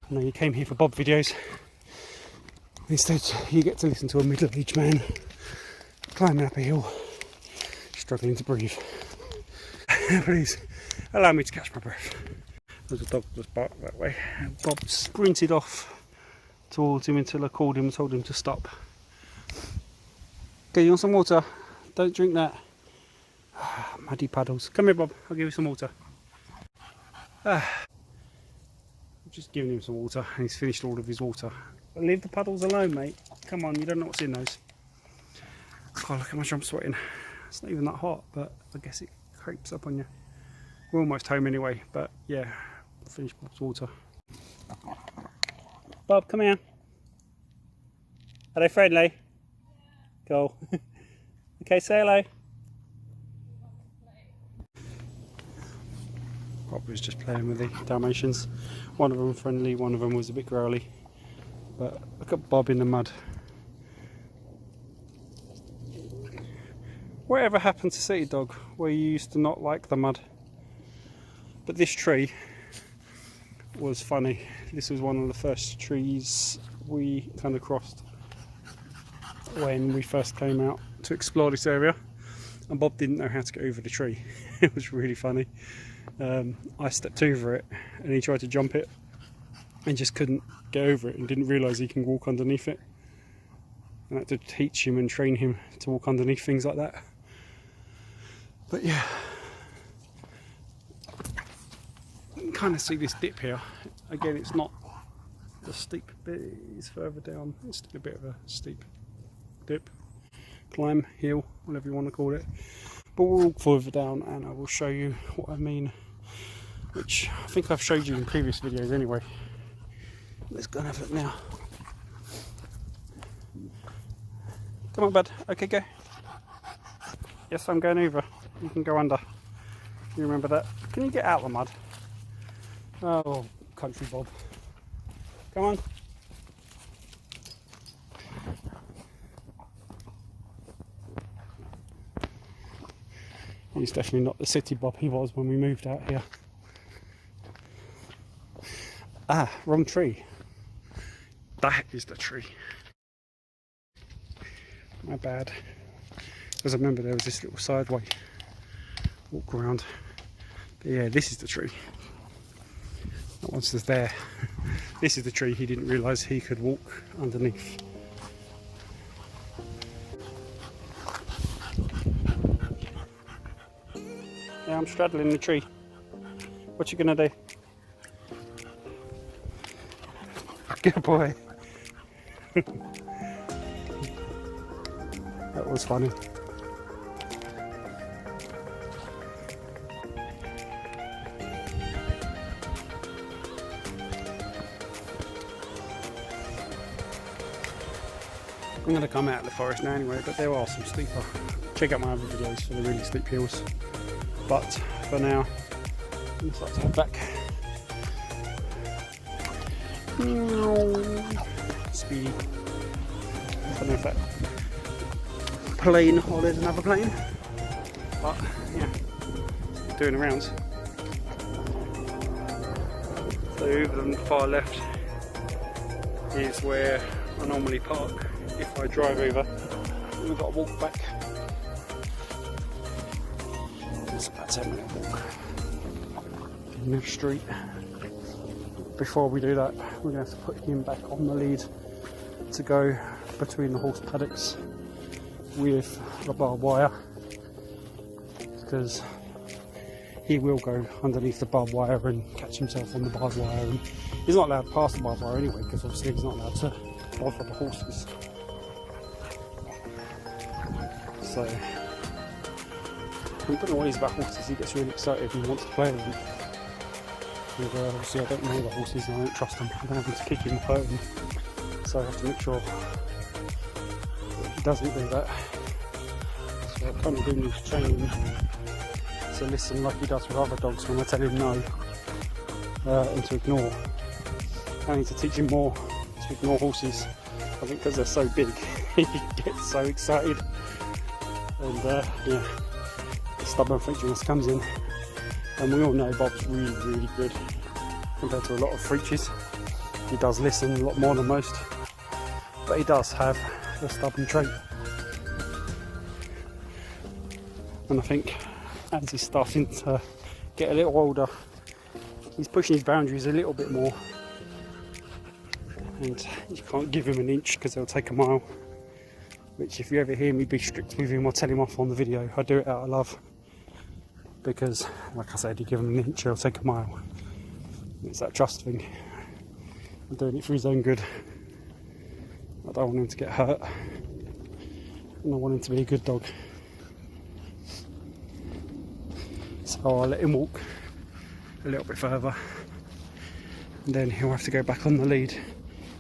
I know you came here for Bob videos. Instead, you get to listen to a middle-aged man climbing up a hill, struggling to breathe. Please allow me to catch my breath. There's a dog just barked that way. Bob sprinted off towards him until I called him and told him to stop. Okay, you want some water? Don't drink that. Muddy puddles. Come here, Bob. I'll give you some water. I'm just giving him some water, and he's finished all of his water. But leave the puddles alone, mate. Come on, you don't know what's in those. God, look how much I'm sweating. It's not even that hot, but I guess it creeps up on you. We're almost home anyway, but yeah, I finished Bob's water. Bob, come here. Are they friendly? Cool. Okay, say hello. Bob was just playing with the Dalmatians. One of them friendly, one of them was a bit growly. But look at Bob in the mud. Whatever happened to Citybob, where you used to not like the mud? But this tree was funny. This was one of the first trees we kind of crossed when we first came out to explore this area, and Bob didn't know how to get over the tree. It was really funny. I stepped over it and he tried to jump it and just couldn't get over it and didn't realise he can walk underneath it. And I had to teach him and train him to walk underneath things like that. But yeah, you can kind of see this dip here. Again, it's not the steep bit, it's further down. It's still a bit of a steep dip, climb, hill, whatever you want to call it. But we'll walk further down and I will show you what I mean, which I think I've showed you in previous videos anyway. Let's go and have a look now. Come on, bud. Okay, go. Yes, I'm going over. You can go under. You remember that? Can you get out of the mud? Oh, country Bob. Come on. He's definitely not the Citybob he was when we moved out here. Ah, wrong tree. That is the tree. My bad. Because I remember there was this little sideway walk around. But yeah, this is the tree. That one's just there. This is the tree he didn't realise he could walk underneath. Yeah, I'm straddling the tree. What you gonna do? Good boy. That was funny. I'm going to come out of the forest now anyway, but there are some steeper. Check out my other videos for the really steep hills. But for now, I'm going to head back. Speedy. I don't know if that plane or there's another plane, but yeah, doing the rounds. So over on the far left is where I normally park if I drive over. We've got to walk back. It's about a 10-minute walk in the street. Before we do that, we're going to have to put him back on the lead to go between the horse paddocks with the barbed wire, because he will go underneath the barbed wire and catch himself on the barbed wire, and he's not allowed to pass the barbed wire anyway, because obviously he's not allowed to bother the horses. So I don't know what he's about horses. He gets really excited and wants to play with them. And obviously I don't know the horses and I don't trust them. I don't have them to kick him or hurt him. So I have to make sure that he doesn't do that. So I'm kind of doing this training to listen like he does with other dogs when I tell him no, and to ignore. I need to teach him more to ignore horses. I think because they're so big, he gets so excited. And yeah, the stubborn Frenchiness comes in. And we all know Bob's really, really good compared to a lot of Frenchies. He does listen a lot more than most, but he does have the stubborn trait. And I think as he's starting to get a little older, he's pushing his boundaries a little bit more. And you can't give him an inch because he'll take a mile. Which, if you ever hear me be strict with him or tell him off on the video, I do it out of love. Because, like I said, you give him an inch, he'll take a mile. It's that trust thing. I'm doing it for his own good. I don't want him to get hurt. And I want him to be a good dog. So I'll let him walk a little bit further. And then he'll have to go back on the lead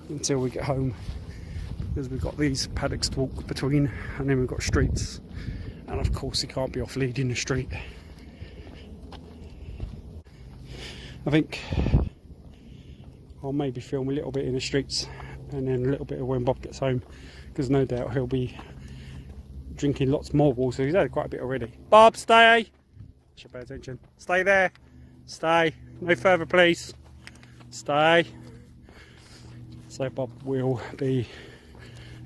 until we get home. Because we've got these paddocks to walk between, and then we've got streets. And of course he can't be off lead in the street. I think I'll maybe film a little bit in the streets and then a little bit of when Bob gets home, because no doubt he'll be drinking lots more water. He's had quite a bit already. Bob, stay! Should pay attention. Stay there. Stay. No further, please. Stay. So Bob will be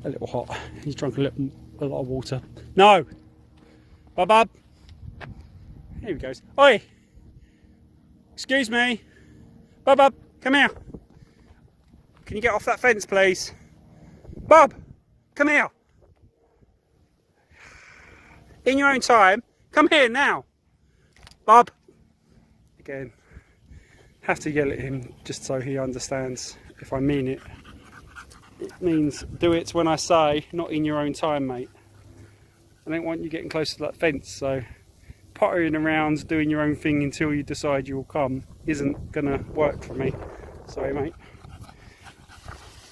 a little hot. He's drunk a lot of water. No! Bob! Here he goes. Oi! Excuse me. Bob, come here. Can you get off that fence, please? Bob, come here. In your own time. Come here now. Bob. Again, have to yell at him just so he understands if I mean it. It means do it when I say, not in your own time, mate. I don't want you getting close to that fence, so pottering around doing your own thing until you decide you will come isn't gonna work for me. Sorry, mate.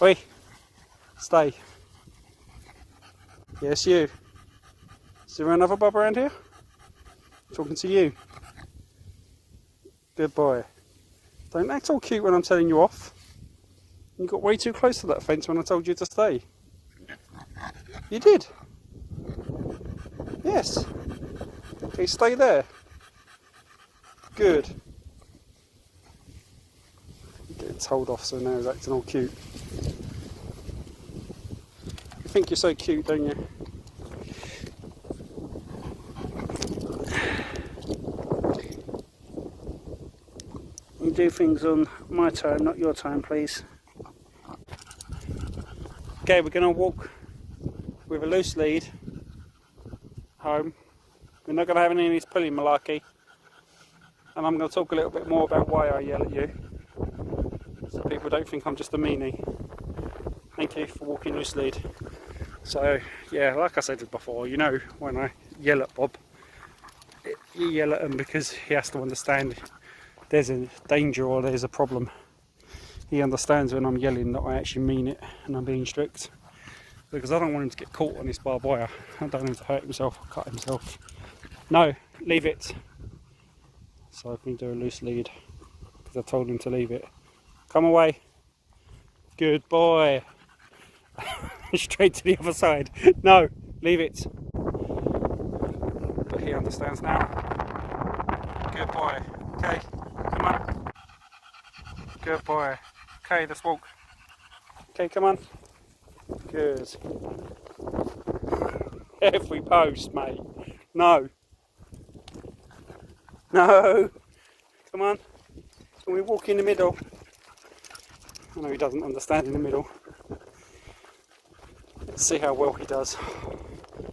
Oi, stay. Yes, you. Is there another Bob around here? Talking to you. Good boy. Don't act all cute when I'm telling you off. You got way too close to that fence when I told you to stay. You did. Yes. Okay, stay there. Good. Getting told off, so now he's acting all cute. You think you're so cute, don't you? You do things on my time, not your time, please. Okay, we're going to walk with a loose lead home. We're not going to have any of this pulling malarkey. And I'm going to talk a little bit more about why I yell at you, so people don't think I'm just a meanie. Thank you for walking loose lead. So, yeah, like I said before, you know, when I yell at Bob, you yell at him because he has to understand there's a danger or there's a problem. He understands when I'm yelling that I actually mean it and I'm being strict, because I don't want him to get caught on this barbed wire. I don't want him to hurt himself or cut himself. No, leave it. So I can do a loose lead because I told him to leave it. Come away. Good boy. Straight to the other side. No, leave it. But he understands now. Good boy. Okay, come on. Good boy. Okay, let's walk. Okay, come on. Good. Every post, mate. No. No. Come on. Can we walk in the middle? I know he doesn't understand in the middle. Let's see how well he does.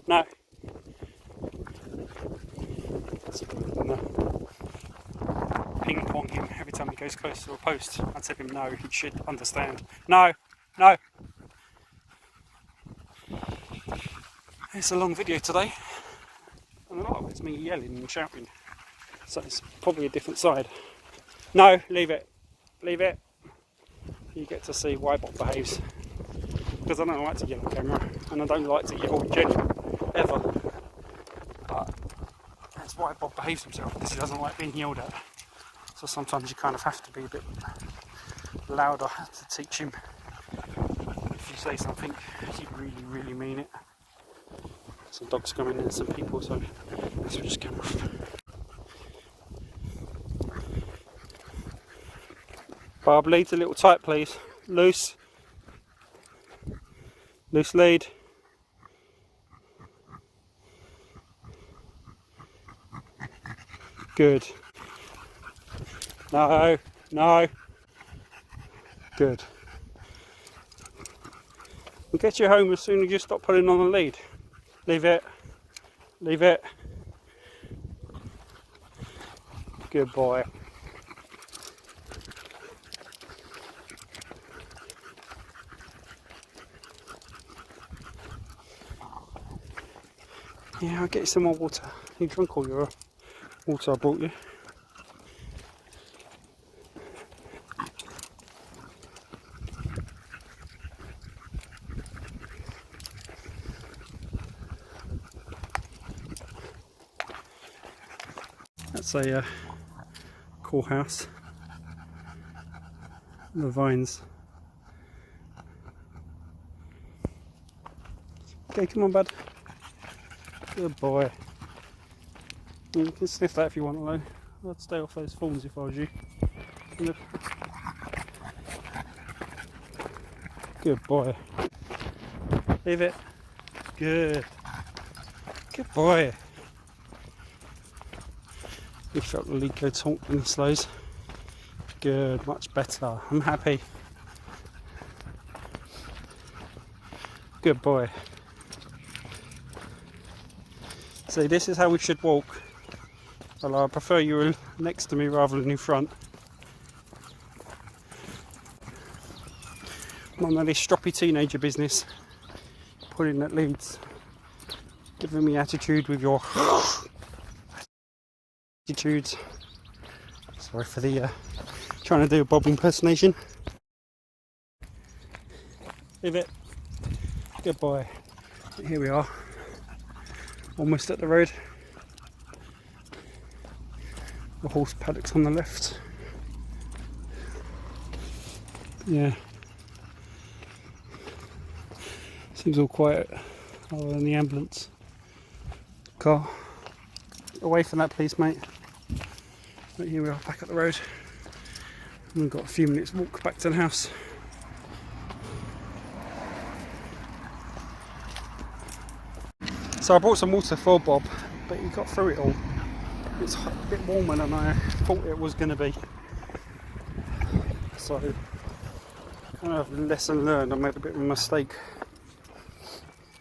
No. Ping pong him every time he goes close to a post. I tell him no, he should understand. No. No. It's a long video today, and a lot of it's me yelling and shouting, so it's probably a different side. No, leave it. Leave it. You get to see why Bob behaves, because I don't like to yell on camera, and I don't like to yell in general, ever. But that's why Bob behaves himself, because he doesn't like being yelled at. So sometimes you kind of have to be a bit louder to teach him. If you say something, you really, really mean it. Some dogs coming in, some people, so let's just come off. Bob, lead's a little tight, please. loose. Loose lead. Good. No, no. Good. We'll get you home as soon as you stop pulling on the lead. Leave it. Leave it. Good boy. Yeah, I'll get you some more water. You drunk all your water I brought you. That's a cool house. The vines. Okay, come on, bud. Good boy. You can sniff that if you want to, though. I'd stay off those thorns if I was you. Look. Good boy. Leave it. Good. Good boy. You felt the lead go taut in the slows. Good, much better. I'm happy. Good boy. See, this is how we should walk. Well, I prefer you were next to me rather than in front. None of this stroppy teenager business. Pulling at leads. Giving me attitude with your attitudes. Sorry for the trying to do a Bob impersonation. Leave it. Good boy. Here we are. Almost at the road. The horse paddocks on the left. Yeah. Seems all quiet other than the ambulance car. Away from that please, mate. But here we are back at the road. And we've got a few minutes walk back to the house. So I brought some water for Bob, but he got through it all. It's a bit warmer than I thought it was going to be. So, kind of lesson learned, I made a bit of a mistake.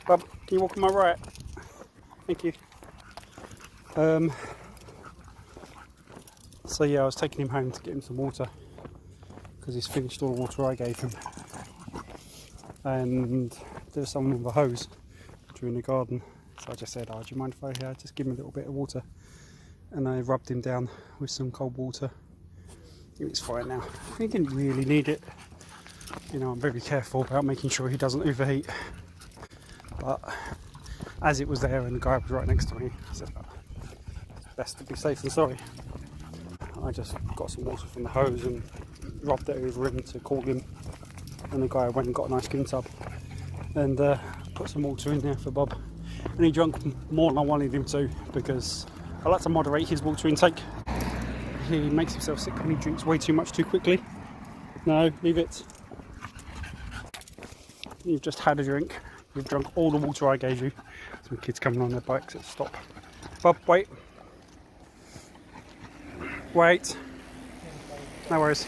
Bob, can you walk on my right? Thank you. So yeah, I was taking him home to get him some water because he's finished all the water I gave him. And there's someone with a hose during the garden. So I just said, oh, do you mind if I just give him a little bit of water? And I rubbed him down with some cold water. It's fine now. He didn't really need it. You know, I'm very careful about making sure he doesn't overheat. But as it was there and the guy was right next to me, I said, oh, it's best to be safe than sorry. I just got some water from the hose and rubbed it over him to cool him. And the guy went and got a nice skin tub and put some water in there for Bob. And he drank more than I wanted him to because I like to moderate his water intake. He makes himself sick when he drinks way too much too quickly. No, leave it. You've just had a drink. You've drunk all the water I gave you. Some kids coming on their bikes at stop. Bob, wait. Wait. No worries.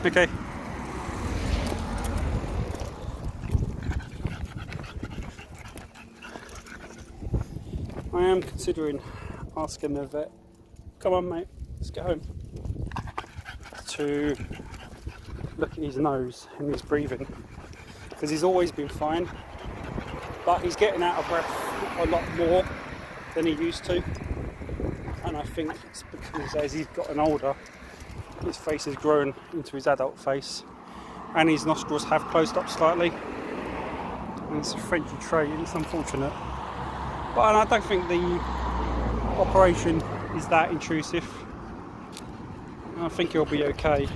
Okay. I am considering asking the vet, come on mate, let's get home, to look at his nose and his breathing, because he's always been fine, but he's getting out of breath a lot more than he used to, and I think it's because as he's gotten older, his face has grown into his adult face, and his nostrils have closed up slightly, and it's a French trait, and it's unfortunate. But I don't think the operation is that intrusive. I think he'll be okay.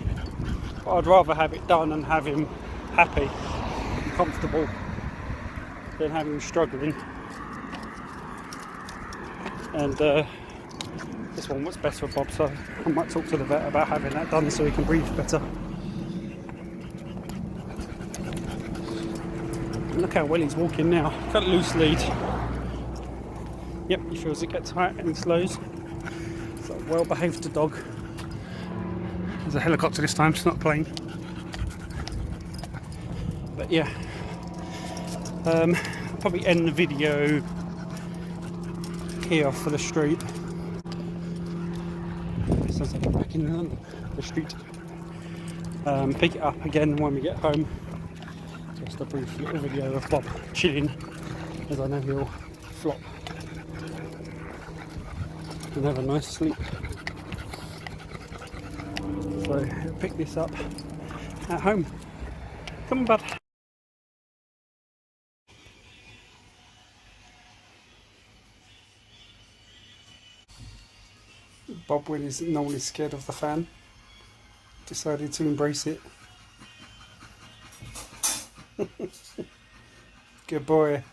But I'd rather have it done and have him happy, comfortable, than have him struggling. And this one was better for Bob, so I might talk to the vet about having that done so he can breathe better. Look how well he's walking now. Cut loose lead. Yep, he feels it get tight and he slows. It's a well-behaved dog. There's a helicopter this time, it's not a plane. But yeah, I'll probably end the video here for the street. Sounds like I'm back in the street. Pick it up again when we get home. Just a brief little video of Bob chilling, as I know he'll flop and have a nice sleep. So pick this up at home. Come on, bud. Bob, when he's normally scared of the fan, decided to embrace it. Good boy.